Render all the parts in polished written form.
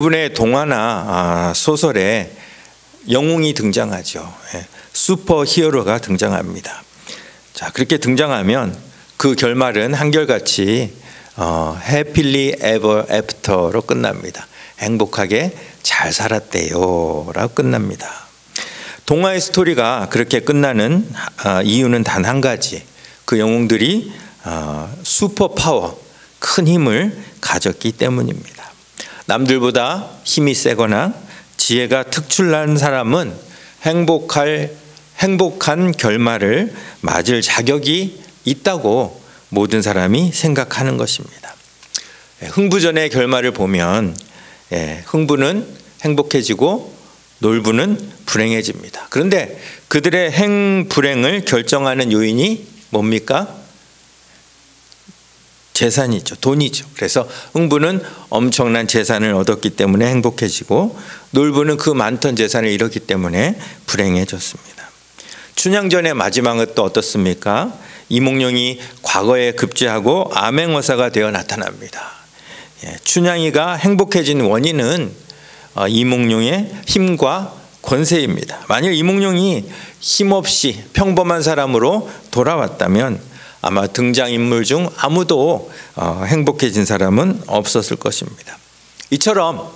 대부분의 동화나 소설에 영웅이 등장하죠. 슈퍼 히어로가 등장합니다. 자, 그렇게 등장하면 그 결말은 한결같이 해피리 에버 애프터로 끝납니다. 행복하게 잘 살았대요 라고 끝납니다. 동화의 스토리가 그렇게 끝나는 이유는 단 한 가지, 그 영웅들이 슈퍼 파워, 큰 힘을 가졌기 때문입니다. 남들보다 힘이 세거나 지혜가 특출난 사람은 행복한 결말을 맞을 자격이 있다고 모든 사람이 생각하는 것입니다. 흥부전의 결말을 보면 흥부는 행복해지고 놀부는 불행해집니다. 그런데 그들의 행불행을 결정하는 요인이 뭡니까? 재산이죠. 돈이죠. 그래서 흥부는 엄청난 재산을 얻었기 때문에 행복해지고 놀부는 그 많던 재산을 잃었기 때문에 불행해졌습니다. 춘향전의 마지막은 또 어떻습니까? 이몽룡이 과거에 급제하고 암행어사가 되어 나타납니다. 춘향이가 행복해진 원인은 이몽룡의 힘과 권세입니다. 만일 이몽룡이 힘없이 평범한 사람으로 돌아왔다면 아마 등장인물 중 아무도 행복해진 사람은 없었을 것입니다. 이처럼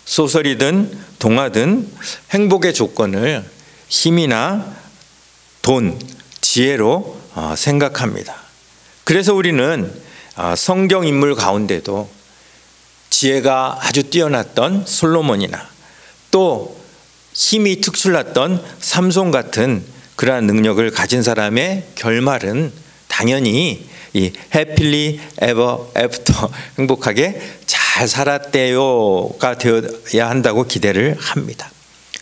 소설이든 동화든 행복의 조건을 힘이나 돈, 지혜로 생각합니다. 그래서 우리는 성경 인물 가운데도 지혜가 아주 뛰어났던 솔로몬이나 또 힘이 특출났던 삼손 같은 그러한 능력을 가진 사람의 결말은 당연히 이 해피리 에버 애프터, 행복하게 잘 살았대요가 되어야 한다고 기대를 합니다.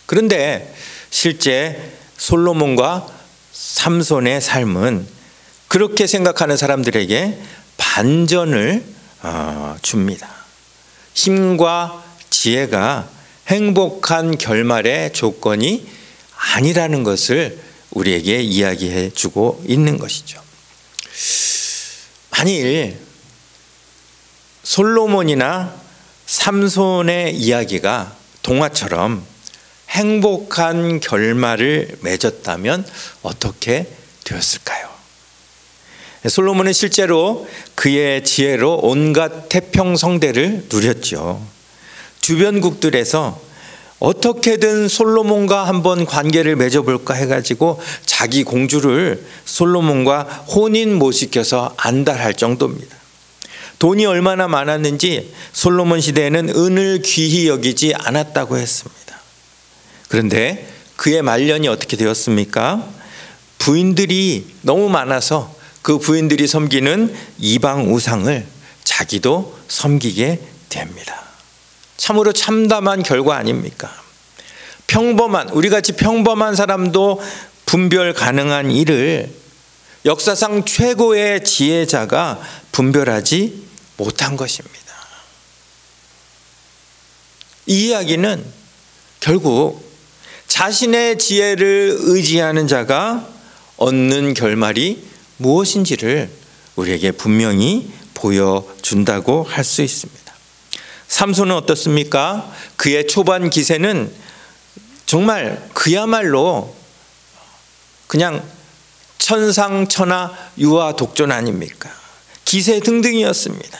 그런데 실제 솔로몬과 삼손의 삶은 그렇게 생각하는 사람들에게 반전을 줍니다. 힘과 지혜가 행복한 결말의 조건이 아니라는 것을 우리에게 이야기해 주고 있는 것이죠. 만일 솔로몬이나 삼손의 이야기가 동화처럼 행복한 결말을 맺었다면 어떻게 되었을까요? 솔로몬은 실제로 그의 지혜로 온갖 태평성대를 누렸죠. 주변국들에서 어떻게든 솔로몬과 한번 관계를 맺어볼까 해가지고 자기 공주를 솔로몬과 혼인 못 시켜서 안달할 정도입니다. 돈이 얼마나 많았는지 솔로몬 시대에는 은을 귀히 여기지 않았다고 했습니다. 그런데 그의 말년이 어떻게 되었습니까? 부인들이 너무 많아서 그 부인들이 섬기는 이방 우상을 자기도 섬기게 됩니다. 참으로 참담한 결과 아닙니까? 우리같이 평범한 사람도 분별 가능한 일을 역사상 최고의 지혜자가 분별하지 못한 것입니다. 이 이야기는 결국 자신의 지혜를 의지하는 자가 얻는 결말이 무엇인지를 우리에게 분명히 보여준다고 할 수 있습니다. 삼손은 어떻습니까? 그의 초반 기세는 정말 그야말로 그냥 천상천하 유아 독존 아닙니까? 기세 등등이었습니다.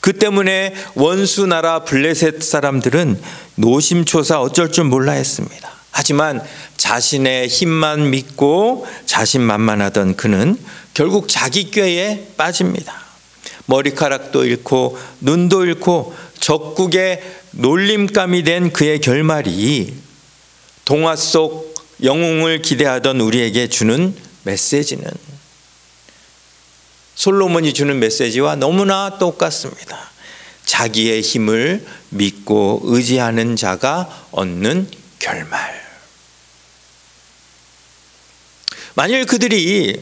그 때문에 원수 나라 블레셋 사람들은 노심초사 어쩔 줄 몰라 했습니다. 하지만 자신의 힘만 믿고 자신만만하던 그는 결국 자기 꾀에 빠집니다. 머리카락도 잃고 눈도 잃고 적국의 놀림감이 된 그의 결말이 동화 속 영웅을 기대하던 우리에게 주는 메시지는 솔로몬이 주는 메시지와 너무나 똑같습니다. 자기의 힘을 믿고 의지하는 자가 얻는 결말. 만일 그들이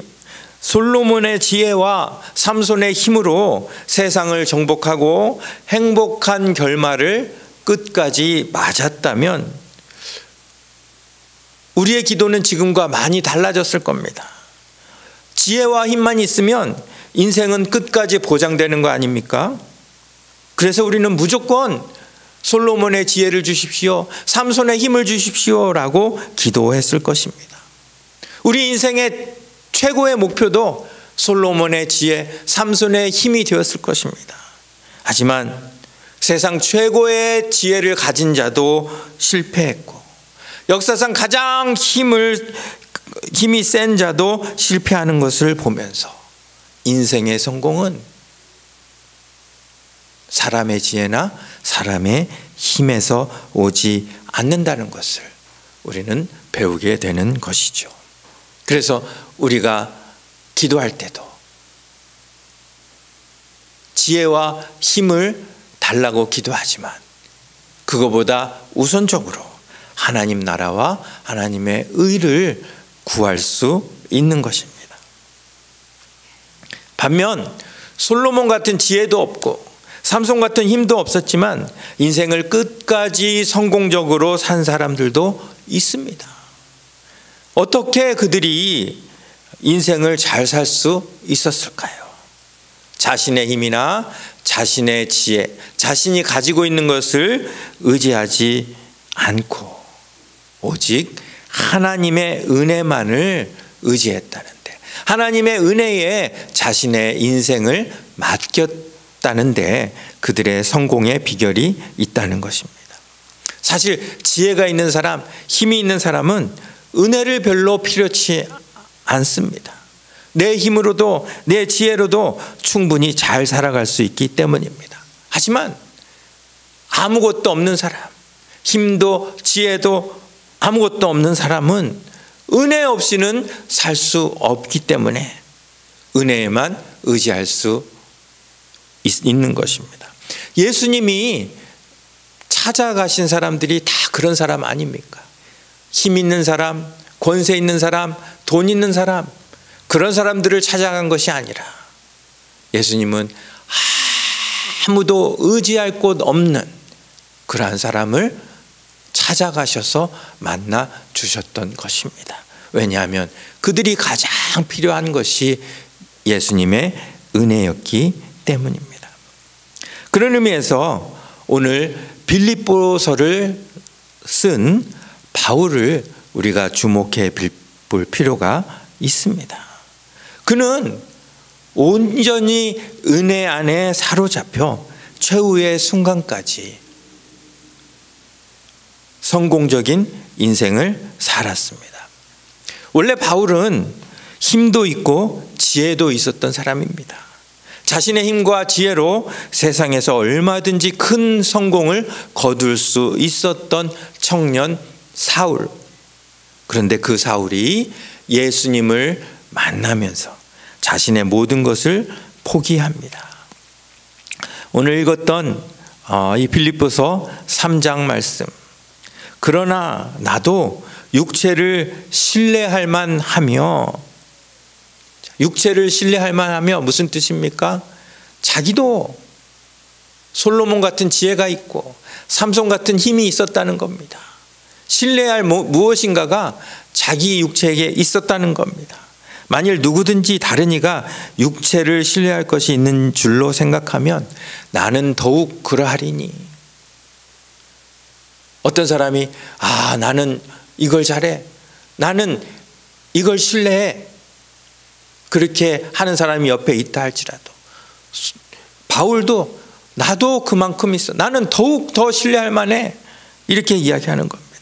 솔로몬의 지혜와 삼손의 힘으로 세상을 정복하고 행복한 결말을 끝까지 맞았다면 우리의 기도는 지금과 많이 달라졌을 겁니다. 지혜와 힘만 있으면 인생은 끝까지 보장되는 거 아닙니까? 그래서 우리는 무조건 솔로몬의 지혜를 주십시오, 삼손의 힘을 주십시오라고 기도했을 것입니다. 우리 인생의 최고의 목표도 솔로몬의 지혜, 삼손의 힘이 되었을 것입니다. 하지만 세상 최고의 지혜를 가진 자도 실패했고, 역사상 가장 힘이 센 자도 실패하는 것을 보면서 인생의 성공은 사람의 지혜나 사람의 힘에서 오지 않는다는 것을 우리는 배우게 되는 것이죠. 그래서 우리가 기도할 때도 지혜와 힘을 달라고 기도하지만 그거보다 우선적으로 하나님 나라와 하나님의 의를 구할 수 있는 것입니다. 반면 솔로몬 같은 지혜도 없고 삼손 같은 힘도 없었지만 인생을 끝까지 성공적으로 산 사람들도 있습니다. 어떻게 그들이 인생을 잘 살 수 있었을까요? 자신의 힘이나 자신의 지혜, 자신이 가지고 있는 것을 의지하지 않고 오직 하나님의 은혜만을 의지했다는데, 하나님의 은혜에 자신의 인생을 맡겼다는데 그들의 성공의 비결이 있다는 것입니다. 사실 지혜가 있는 사람, 힘이 있는 사람은 은혜를 별로 필요치 않습니다. 내 힘으로도 내 지혜로도 충분히 잘 살아갈 수 있기 때문입니다. 하지만 아무것도 없는 사람, 힘도 지혜도 아무것도 없는 사람은 은혜 없이는 살 수 없기 때문에 은혜에만 의지할 수 있는 것입니다. 예수님이 찾아가신 사람들이 다 그런 사람 아닙니까? 힘 있는 사람, 권세 있는 사람, 돈 있는 사람, 그런 사람들을 찾아간 것이 아니라 예수님은 아무도 의지할 곳 없는 그러한 사람을 찾아가셔서 만나 주셨던 것입니다. 왜냐하면 그들이 가장 필요한 것이 예수님의 은혜였기 때문입니다. 그런 의미에서 오늘 빌립보서를 쓴 바울을 우리가 주목해 볼 필요가 있습니다. 그는 온전히 은혜 안에 사로잡혀 최후의 순간까지 성공적인 인생을 살았습니다. 원래 바울은 힘도 있고 지혜도 있었던 사람입니다. 자신의 힘과 지혜로 세상에서 얼마든지 큰 성공을 거둘 수 있었던 청년 사울. 그런데 그 사울이 예수님을 만나면서 자신의 모든 것을 포기합니다. 오늘 읽었던 이 빌립보서 3장 말씀, 그러나 나도 육체를 신뢰할 만하며, 육체를 신뢰할 만하며 무슨 뜻입니까? 자기도 솔로몬 같은 지혜가 있고 삼손 같은 힘이 있었다는 겁니다. 신뢰할 무엇인가가 자기 육체에게 있었다는 겁니다. 만일 누구든지 다른 이가 육체를 신뢰할 것이 있는 줄로 생각하면 나는 더욱 그러하리니. 어떤 사람이 나는 이걸 잘해, 나는 이걸 신뢰해, 그렇게 하는 사람이 옆에 있다 할지라도 바울도 나도 그만큼 있어, 나는 더욱 더 신뢰할 만해, 이렇게 이야기하는 겁니다.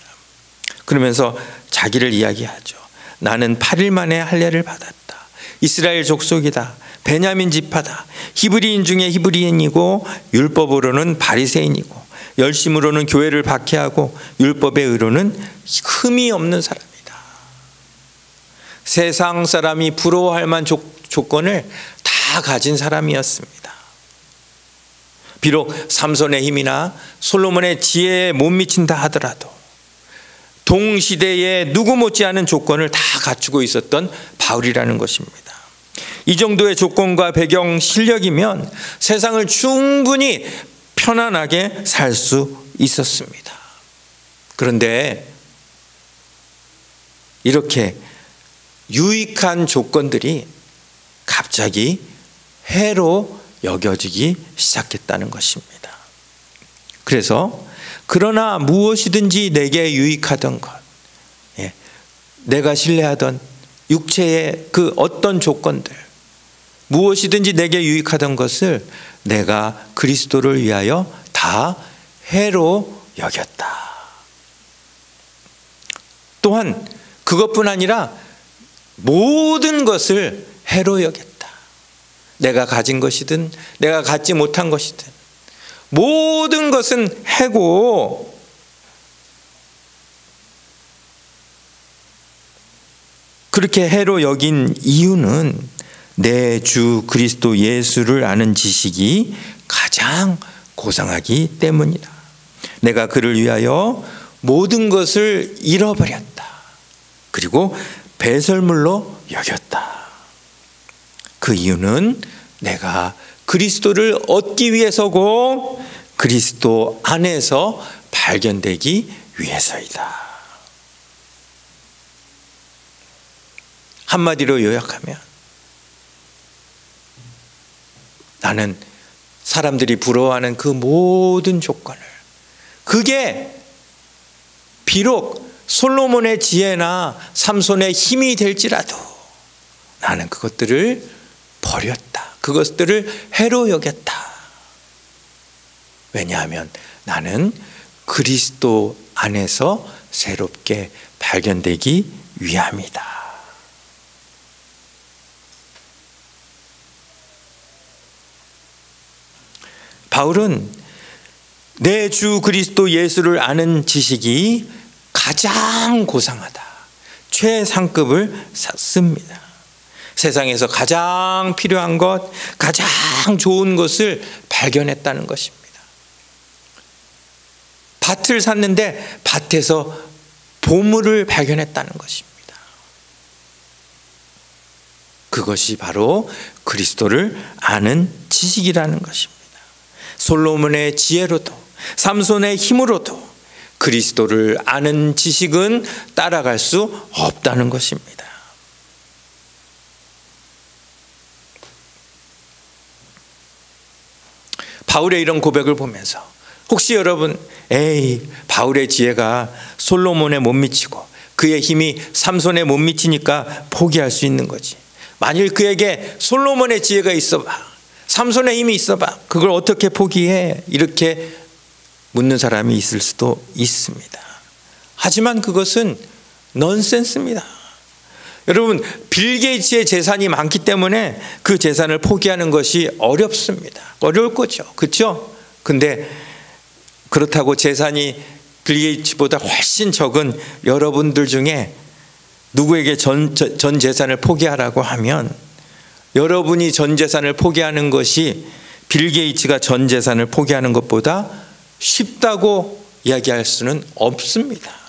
그러면서 자기를 이야기하죠. 나는 8일 만에 할례를 받았다. 이스라엘 족속이다. 베냐민 지파다. 히브리인 중에 히브리인이고 율법으로는 바리새인이고 열심으로는 교회를 박해하고 율법의 의로는 흠이 없는 사람이다. 세상 사람이 부러워할 만한 조건을 다 가진 사람이었습니다. 비록 삼손의 힘이나 솔로몬의 지혜에 못 미친다 하더라도 동시대에 누구 못지않은 조건을 다 갖추고 있었던 바울이라는 것입니다. 이 정도의 조건과 배경 실력이면 세상을 충분히 편안하게 살 수 있었습니다. 그런데 이렇게 유익한 조건들이 갑자기 해로 여겨지기 시작했다는 것입니다. 그래서 그러나 무엇이든지 내게 유익하던 것, 내가 신뢰하던 육체의 그 어떤 조건들, 무엇이든지 내게 유익하던 것을 내가 그리스도를 위하여 다 해로 여겼다. 또한 그것뿐 아니라 모든 것을 해로 여겼다. 내가 가진 것이든 내가 갖지 못한 것이든 모든 것은 해고, 그렇게 해로 여긴 이유는 내 주 그리스도 예수를 아는 지식이 가장 고상하기 때문이다. 내가 그를 위하여 모든 것을 잃어버렸다. 그리고 배설물로 여겼다. 그 이유는 내가 그리스도를 얻기 위해서고 그리스도 안에서 발견되기 위해서이다. 한마디로 요약하면 나는 사람들이 부러워하는 그 모든 조건을, 그게 비록 솔로몬의 지혜나 삼손의 힘이 될지라도 나는 그것들을 버렸다. 그것들을 해로 여겼다. 왜냐하면 나는 그리스도 안에서 새롭게 발견되기 위함이다. 바울은 내 주 그리스도 예수를 아는 지식이 가장 고상하다, 최상급을 씁니다. 세상에서 가장 필요한 것, 가장 좋은 것을 발견했다는 것입니다. 밭을 샀는데 밭에서 보물을 발견했다는 것입니다. 그것이 바로 그리스도를 아는 지식이라는 것입니다. 솔로몬의 지혜로도 삼손의 힘으로도 그리스도를 아는 지식은 따라갈 수 없다는 것입니다. 바울의 이런 고백을 보면서 혹시 여러분, 바울의 지혜가 솔로몬에 못 미치고 그의 힘이 삼손에 못 미치니까 포기할 수 있는 거지. 만일 그에게 솔로몬의 지혜가 있어봐, 삼손의 힘이 있어봐, 그걸 어떻게 포기해? 이렇게 묻는 사람이 있을 수도 있습니다. 하지만 그것은 넌센스입니다. 여러분, 빌 게이츠의 재산이 많기 때문에 그 재산을 포기하는 것이 어렵습니다. 어려울 거죠. 그렇죠? 근데 그렇다고 재산이 빌 게이츠보다 훨씬 적은 여러분들 중에 누구에게 전 재산을 포기하라고 하면 여러분이 전 재산을 포기하는 것이 빌 게이츠가 전 재산을 포기하는 것보다 쉽다고 이야기할 수는 없습니다.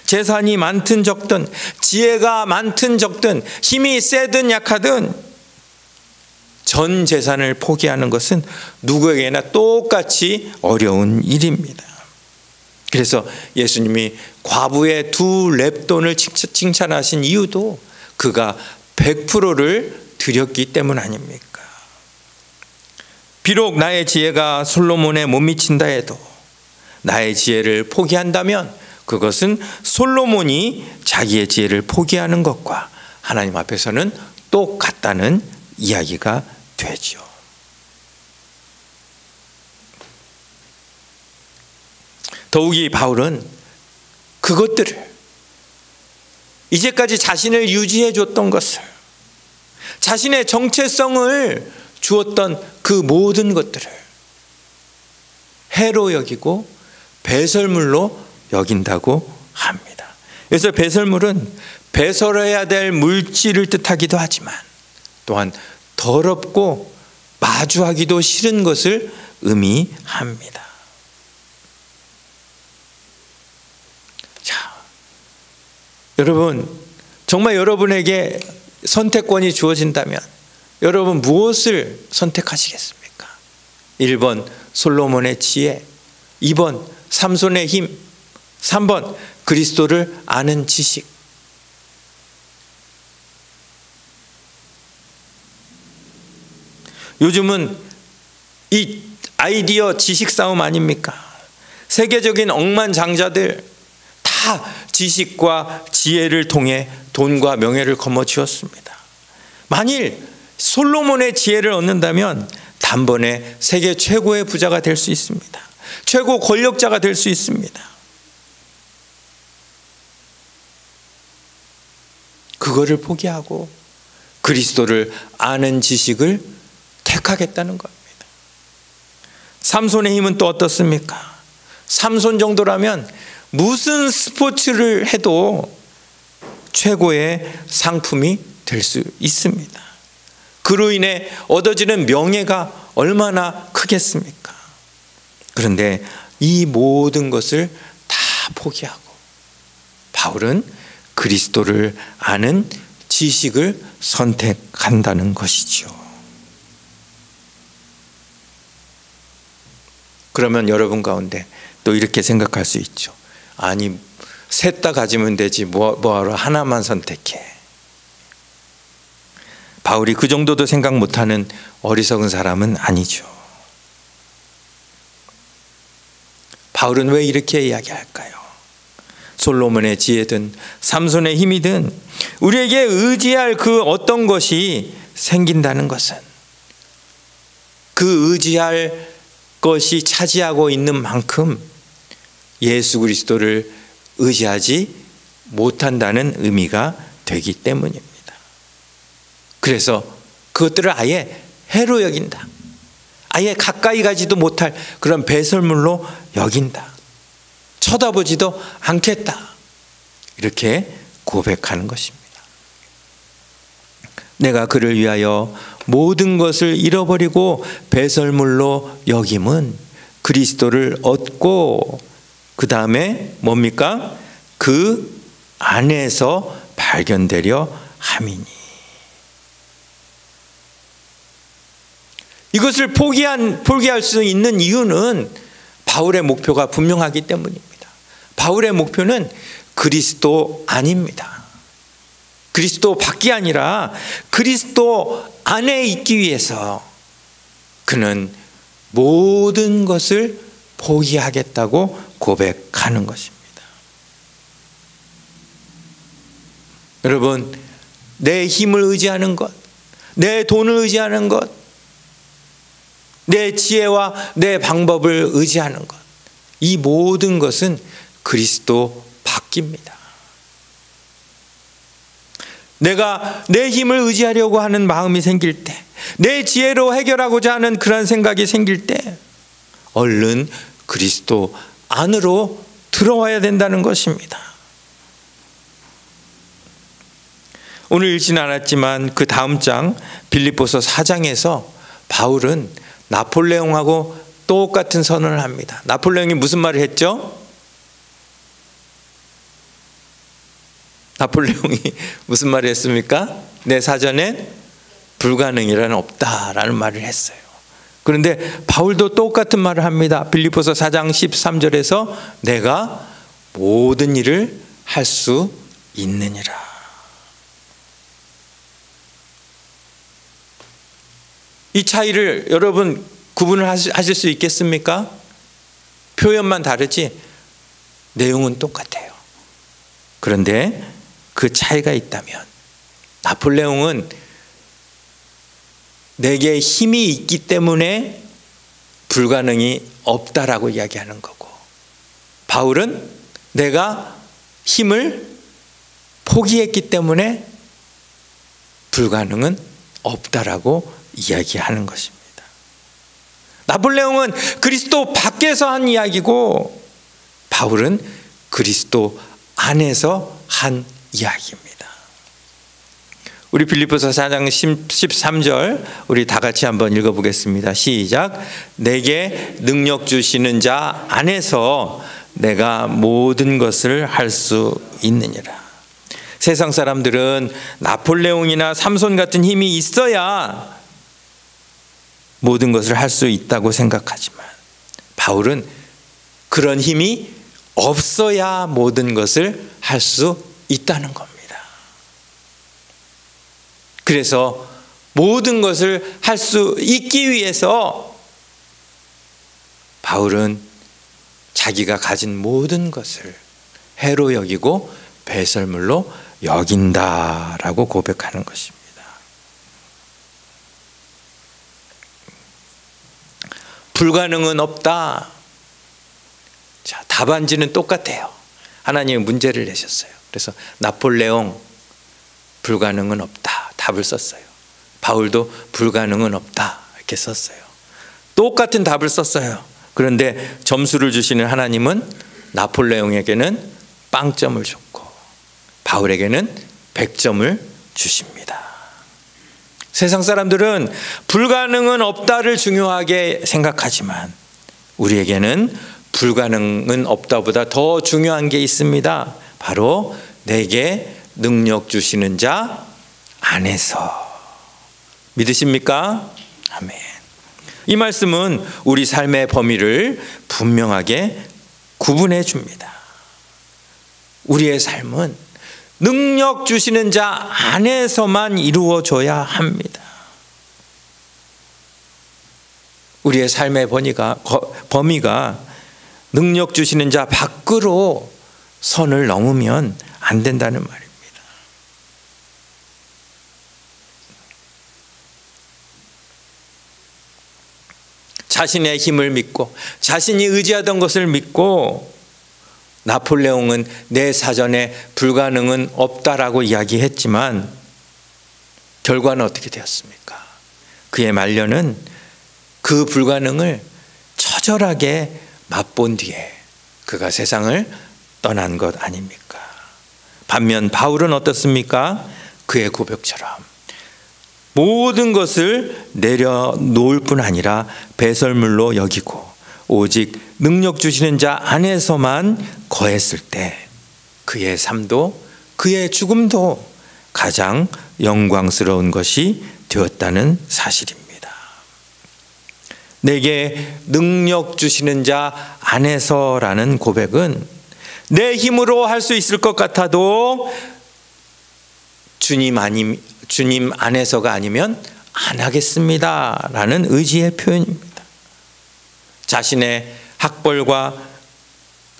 재산이 많든 적든, 지혜가 많든 적든, 힘이 세든 약하든 전 재산을 포기하는 것은 누구에게나 똑같이 어려운 일입니다. 그래서 예수님이 과부의 2 렙돈을 칭찬하신 이유도 그가 100%를 드렸기 때문 아닙니까? 비록 나의 지혜가 솔로몬에 못 미친다 해도 나의 지혜를 포기한다면 그것은 솔로몬이 자기의 지혜를 포기하는 것과 하나님 앞에서는 똑같다는 이야기가 되죠. 더욱이 바울은 그것들을, 이제까지 자신을 유지해 줬던 것을, 자신의 정체성을 주었던 그 모든 것들을 해로 여기고 배설물로 여긴다고 합니다. 그래서 배설물은 배설해야 될 물질을 뜻하기도 하지만 또한 더럽고 마주하기도 싫은 것을 의미합니다. 자, 여러분, 정말 여러분에게 선택권이 주어진다면 여러분 무엇을 선택하시겠습니까? 1번 솔로몬의 지혜, 2번 삼손의 힘, 3번 그리스도를 아는 지식. 요즘은 이 아이디어 지식 싸움 아닙니까? 세계적인 억만장자들 다 지식과 지혜를 통해 돈과 명예를 거머쥐었습니다. 만일 솔로몬의 지혜를 얻는다면 단번에 세계 최고의 부자가 될 수 있습니다. 최고 권력자가 될 수 있습니다. 그거를 포기하고 그리스도를 아는 지식을 택하겠다는 겁니다. 삼손의 힘은 또 어떻습니까? 삼손 정도라면 무슨 스포츠를 해도 최고의 상품이 될 수 있습니다. 그로 인해 얻어지는 명예가 얼마나 크겠습니까? 그런데 이 모든 것을 다 포기하고 바울은 그리스도를 아는 지식을 선택한다는 것이죠. 그러면 여러분 가운데 또 이렇게 생각할 수 있죠. 아니, 셋 다 가지면 되지 뭐하러 하나만 선택해. 바울이 그 정도도 생각 못하는 어리석은 사람은 아니죠. 바울은 왜 이렇게 이야기할까요? 솔로몬의 지혜든 삼손의 힘이든 우리에게 의지할 그 어떤 것이 생긴다는 것은 그 의지할 것이 차지하고 있는 만큼 예수 그리스도를 의지하지 못한다는 의미가 되기 때문입니다. 그래서 그것들을 아예 해로 여긴다. 아예 가까이 가지도 못할 그런 배설물로 여긴다. 쳐다보지도 않겠다. 이렇게 고백하는 것입니다. 내가 그를 위하여 모든 것을 잃어버리고 배설물로 여김은 그리스도를 얻고 그 다음에 뭡니까? 그 안에서 발견되려 함이니. 이것을 포기할 수 있는 이유는 바울의 목표가 분명하기 때문입니다. 바울의 목표는 그리스도 안입니다. 그리스도 밖이 아니라 그리스도 안에 있기 위해서 그는 모든 것을 포기하겠다고 고백하는 것입니다. 여러분, 내 힘을 의지하는 것, 내 돈을 의지하는 것, 내 지혜와 내 방법을 의지하는 것, 이 모든 것은 그리스도 밖입니다. 내가 내 힘을 의지하려고 하는 마음이 생길 때, 내 지혜로 해결하고자 하는 그런 생각이 생길 때 얼른 그리스도 안으로 들어와야 된다는 것입니다. 오늘 읽지는 않았지만 그 다음 장 빌립보서 4장에서 바울은 나폴레옹하고 똑같은 선언을 합니다. 나폴레옹이 무슨 말을 했죠? 나폴레옹이 무슨 말을 했습니까? 내 사전엔 불가능이라는 없다라는 말을 했어요. 그런데 바울도 똑같은 말을 합니다. 빌립보서 4장 13절에서 내가 모든 일을 할 수 있느니라. 이 차이를 여러분 구분을 하실 수 있겠습니까? 표현만 다르지 내용은 똑같아요. 그런데 그 차이가 있다면 나폴레옹은 내게 힘이 있기 때문에 불가능이 없다라고 이야기하는 거고, 바울은 내가 힘을 포기했기 때문에 불가능은 없다라고 이야기하는 것입니다. 나폴레옹은 그리스도 밖에서 한 이야기고 바울은 그리스도 안에서 한 이야기입니다. 우리 빌립보서 4장 13절 우리 다 같이 한번 읽어보겠습니다. 시작. 내게 능력 주시는 자 안에서 내가 모든 것을 할 수 있느니라. 세상 사람들은 나폴레옹이나 삼손 같은 힘이 있어야 모든 것을 할 수 있다고 생각하지만 바울은 그런 힘이 없어야 모든 것을 할 수 있다는 겁니다. 그래서 모든 것을 할 수 있기 위해서 바울은 자기가 가진 모든 것을 해로 여기고 배설물로 여긴다라고 고백하는 것입니다. 불가능은 없다. 자, 답안지는 똑같아요. 하나님이 문제를 내셨어요. 그래서 나폴레옹 불가능은 없다 답을 썼어요. 바울도 불가능은 없다 이렇게 썼어요. 똑같은 답을 썼어요. 그런데 점수를 주시는 하나님은 나폴레옹에게는 빵점을 줬고 바울에게는 100점을 주십니다. 세상 사람들은 불가능은 없다를 중요하게 생각하지만 우리에게는 불가능은 없다보다 더 중요한 게 있습니다. 바로 내게 능력 주시는 자 안에서. 믿으십니까? 아멘. 이 말씀은 우리 삶의 범위를 분명하게 구분해 줍니다. 우리의 삶은 능력 주시는 자 안에서만 이루어져야 합니다. 우리의 삶의 범위가 능력 주시는 자 밖으로 선을 넘으면 안 된다는 말입니다. 자신의 힘을 믿고 자신이 의지하던 것을 믿고 나폴레옹은 내 사전에 불가능은 없다라고 이야기했지만 결과는 어떻게 되었습니까? 그의 말년은 그 불가능을 처절하게 맛본 뒤에 그가 세상을 떠난 것 아닙니까? 반면 바울은 어떻습니까? 그의 고백처럼 모든 것을 내려놓을 뿐 아니라 배설물로 여기고 오직 능력 주시는 자 안에서만 거했을 때 그의 삶도 그의 죽음도 가장 영광스러운 것이 되었다는 사실입니다. 내게 능력 주시는 자 안에서라는 고백은 내 힘으로 할 수 있을 것 같아도 주님 안에서가 아니면 안 하겠습니다 라는 의지의 표현입니다. 자신의 학벌과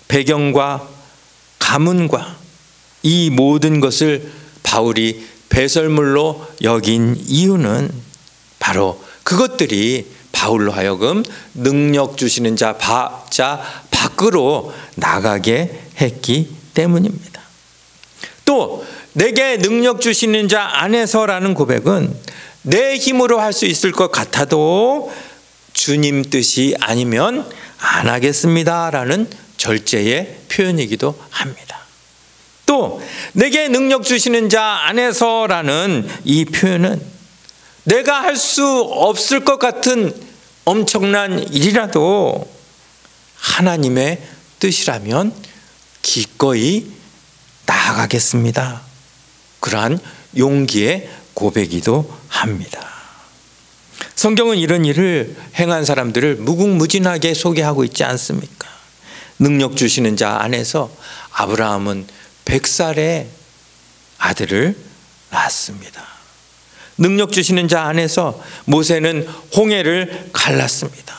배경과 가문과 이 모든 것을 바울이 배설물로 여긴 이유는 바로 그것들이 바울로 하여금 능력 주시는 자 밖으로 나가게 했기 때문입니다. 또 내게 능력 주시는 자 안에서라는 고백은 내 힘으로 할 수 있을 것 같아도 주님 뜻이 아니면 안 하겠습니다 라는 절제의 표현이기도 합니다. 또 내게 능력 주시는 자 안에서라는 이 표현은 내가 할 수 없을 것 같은 엄청난 일이라도 하나님의 뜻이라면 기꺼이 나아가겠습니다. 그러한 용기의 고백이기도 합니다. 성경은 이런 일을 행한 사람들을 무궁무진하게 소개하고 있지 않습니까? 능력 주시는 자 안에서 아브라함은 100살에 아들을 낳았습니다. 능력 주시는 자 안에서 모세는 홍해를 갈랐습니다.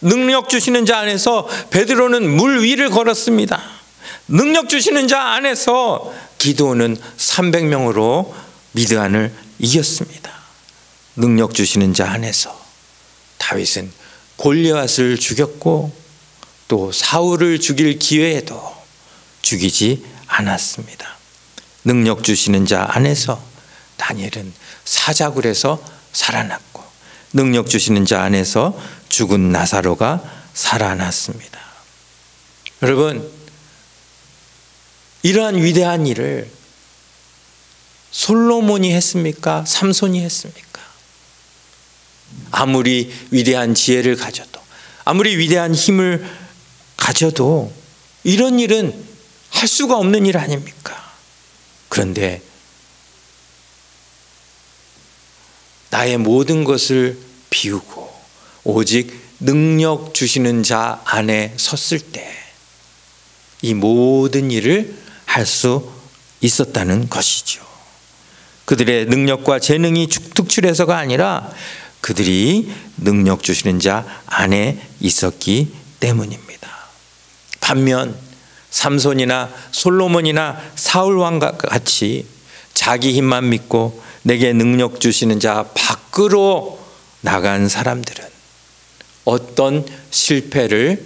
능력 주시는 자 안에서 베드로는 물 위를 걸었습니다. 능력 주시는 자 안에서 기드온은 300명으로 미드안을 이겼습니다. 능력 주시는 자 안에서 다윗은 골리앗을 죽였고 또 사울을 죽일 기회에도 죽이지 않았습니다. 능력 주시는 자 안에서 다니엘은 사자굴에서 살아났고 능력 주시는 자 안에서 죽은 나사로가 살아났습니다. 여러분, 이러한 위대한 일을 솔로몬이 했습니까? 삼손이 했습니까? 아무리 위대한 지혜를 가져도 아무리 위대한 힘을 가져도 이런 일은 할 수가 없는 일 아닙니까? 그런데 나의 모든 것을 비우고 오직 능력 주시는 자 안에 섰을 때 이 모든 일을 할 수 있었다는 것이죠. 그들의 능력과 재능이 특출해서가 아니라 그들이 능력 주시는 자 안에 있었기 때문입니다. 반면 삼손이나 솔로몬이나 사울왕과 같이 자기 힘만 믿고 내게 능력 주시는 자 밖으로 나간 사람들은 어떤 실패를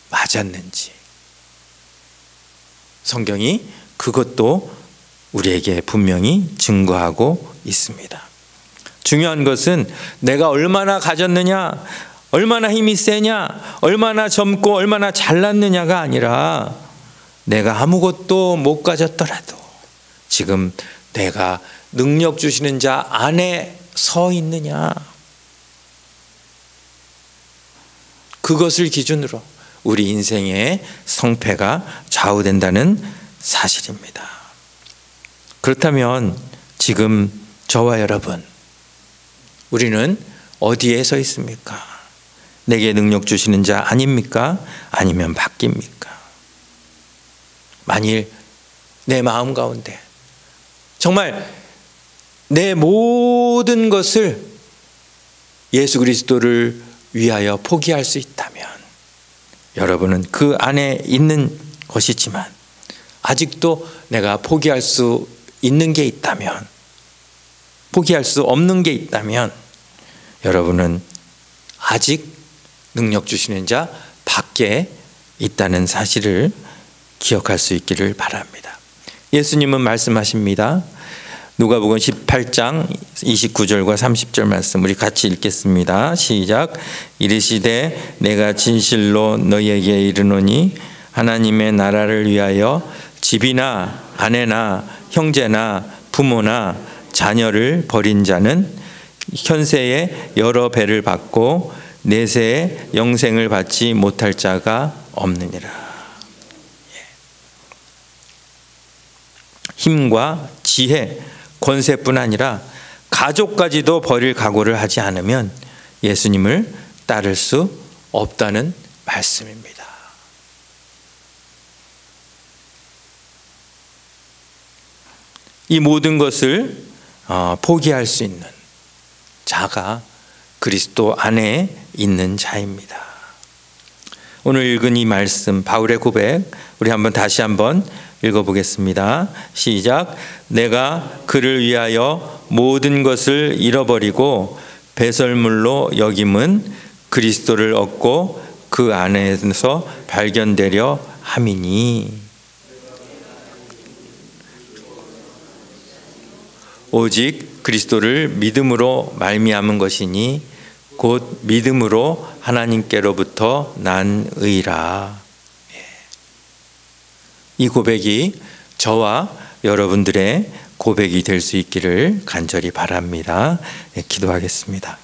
맞았는지 성경이 그것도 우리에게 분명히 증거하고 있습니다. 중요한 것은 내가 얼마나 가졌느냐, 얼마나 힘이 세냐, 얼마나 젊고 얼마나 잘났느냐가 아니라 내가 아무것도 못 가졌더라도 지금 내가 능력 주시는 자 안에 서 있느냐, 그것을 기준으로 우리 인생의 성패가 좌우된다는 사실입니다. 그렇다면 지금 저와 여러분, 우리는 어디에 서 있습니까? 내게 능력 주시는 자 아닙니까? 아니면 밖입니까? 만일 내 마음 가운데 정말 내 모든 것을 예수 그리스도를 위하여 포기할 수 있다면 여러분은 그 안에 있는 것이지만 아직도 내가 포기할 수 있는 게 있다면, 포기할 수 없는 게 있다면 여러분은 아직 능력 주시는 자 밖에 있다는 사실을 기억할 수 있기를 바랍니다. 예수님은 말씀하십니다. 누가복음 18장 29절과 30절 말씀 우리 같이 읽겠습니다. 시작. 이르시되 내가 진실로 너희에게 이르노니 하나님의 나라를 위하여 집이나 아내나 형제나 부모나 자녀를 버린 자는 현세에 여러 배를 받고 내세에 영생을 받지 못할 자가 없느니라. 힘과 지혜, 권세뿐 아니라 가족까지도 버릴 각오를 하지 않으면 예수님을 따를 수 없다는 말씀입니다. 이 모든 것을 포기할 수 있는 자가 그리스도 안에 있는 자입니다. 오늘 읽은 이 말씀, 바울의 고백, 우리 다시 한번 읽어보겠습니다. 시작. 내가 그를 위하여 모든 것을 잃어버리고 배설물로 여김은 그리스도를 얻고 그 안에서 발견되려 함이니 오직 그리스도를 믿음으로 말미암은 것이니 곧 믿음으로 하나님께로부터 난 의라. 이 고백이 저와 여러분들의 고백이 될 수 있기를 간절히 바랍니다. 기도하겠습니다.